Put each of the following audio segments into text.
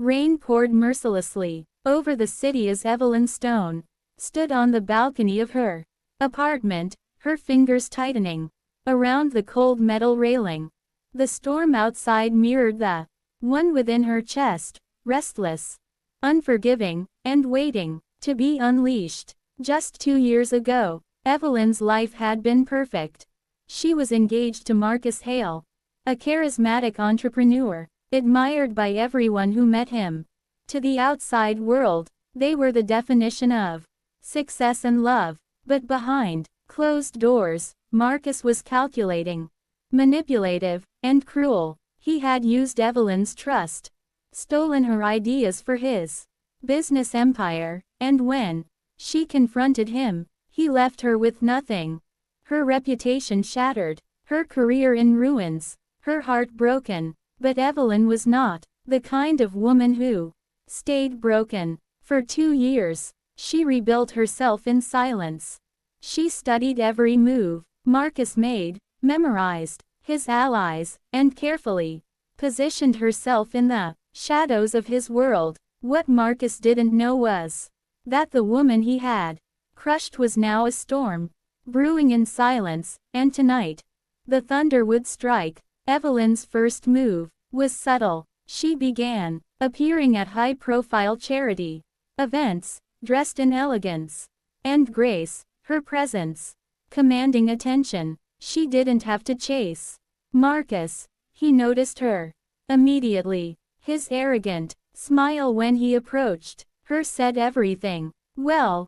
Rain poured mercilessly over the city as Evelyn Stone stood on the balcony of her apartment, her fingers tightening around the cold metal railing. The storm outside mirrored the one within her chest, restless, unforgiving, and waiting to be unleashed. Just 2 years ago, Evelyn's life had been perfect. She was engaged to Marcus Hale, a charismatic entrepreneur, admired by everyone who met him. To the outside world, they were the definition of success and love. But behind closed doors, Marcus was calculating, manipulative, and cruel. He had used Evelyn's trust, stolen her ideas for his business empire, and when she confronted him, he left her with nothing. Her reputation shattered, her career in ruins, her heart broken. But Evelyn was not the kind of woman who stayed broken. For 2 years, she rebuilt herself in silence. She studied every move Marcus made, memorized his allies, and carefully positioned herself in the shadows of his world. What Marcus didn't know was that the woman he had crushed was now a storm, brewing in silence, and tonight, the thunder would strike. Evelyn's first move was subtle. She began appearing at high-profile charity events, dressed in elegance and grace, her presence commanding attention. She didn't have to chase Marcus. He noticed her immediately. His arrogant smile when he approached her said everything. Well,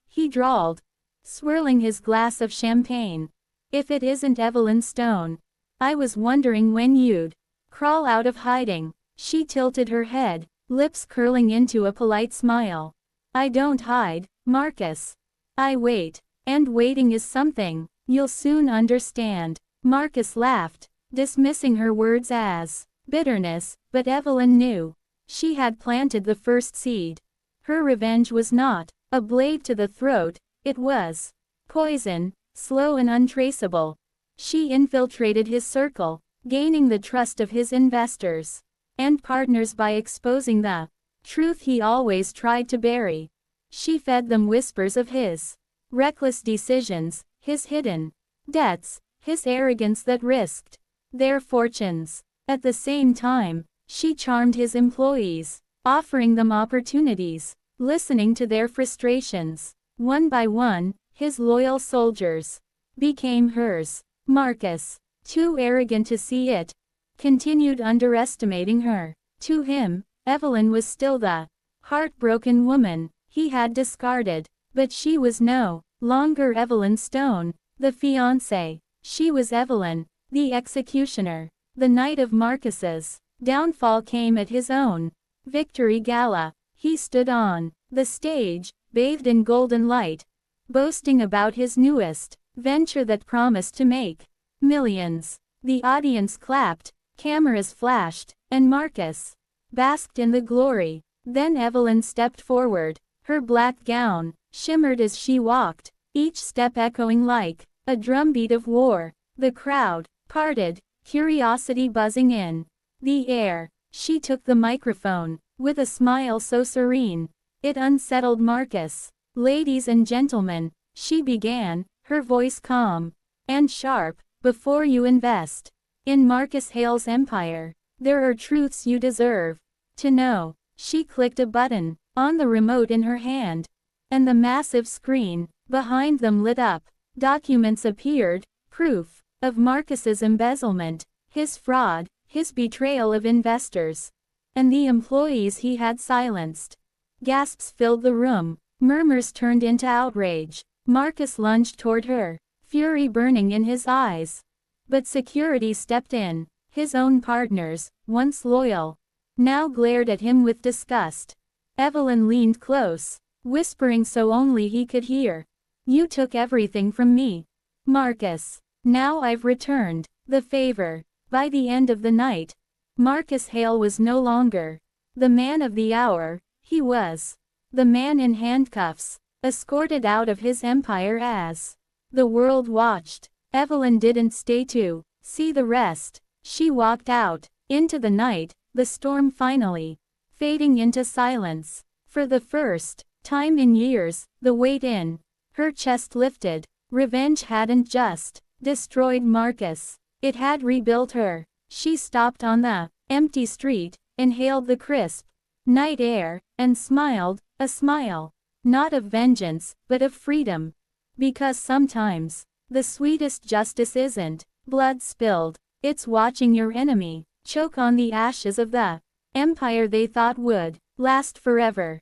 he drawled, swirling his glass of champagne. If it isn't Evelyn Stone. I was wondering when you'd crawl out of hiding. She tilted her head, lips curling into a polite smile. I don't hide, Marcus. I wait. And waiting is something you'll soon understand. Marcus laughed, dismissing her words as bitterness, but Evelyn knew she had planted the first seed. Her revenge was not a blade to the throat, it was poison, slow and untraceable. She infiltrated his circle, gaining the trust of his investors and partners by exposing the truth he always tried to bury. She fed them whispers of his reckless decisions, his hidden debts, his arrogance that risked their fortunes. At the same time, she charmed his employees, offering them opportunities, listening to their frustrations. One by one, his loyal soldiers became hers. Marcus, too arrogant to see it, continued underestimating her. To him, Evelyn was still the heartbroken woman he had discarded. But she was no longer Evelyn Stone, the fiancée. She was Evelyn, the executioner. The night of Marcus's downfall came at his own victory gala. He stood on the stage, bathed in golden light, boasting about his newest venture that promised to make millions. The audience clapped, cameras flashed, and Marcus basked in the glory. Then Evelyn stepped forward. Her black gown shimmered as she walked, each step echoing like a drumbeat of war. The crowd parted, curiosity buzzing in the air. She took the microphone, with a smile so serene, it unsettled Marcus. Ladies and gentlemen, she began, her voice calm and sharp, before you invest in Marcus Hale's empire, there are truths you deserve to know. She clicked a button on the remote in her hand, and the massive screen behind them lit up. Documents appeared, proof of Marcus's embezzlement, his fraud, his betrayal of investors, and the employees he had silenced. Gasps filled the room. Murmurs turned into outrage. Marcus lunged toward her, fury burning in his eyes. But security stepped in. His own partners, once loyal, now glared at him with disgust. Evelyn leaned close, whispering so only he could hear. You took everything from me, Marcus. Now I've returned the favor. By the end of the night, Marcus Hale was no longer the man of the hour. He was the man in handcuffs, escorted out of his empire as the world watched. Evelyn didn't stay to see the rest. She walked out into the night. The storm finally fading into silence. For the first time in years, the weight in her chest lifted. Revenge hadn't just destroyed Marcus. It had rebuilt her. She stopped on the empty street, inhaled the crisp night air, and smiled, a smile. Not of vengeance, but of freedom. Because sometimes, the sweetest justice isn't blood spilled. It's watching your enemy choke on the ashes of the empire they thought would last forever.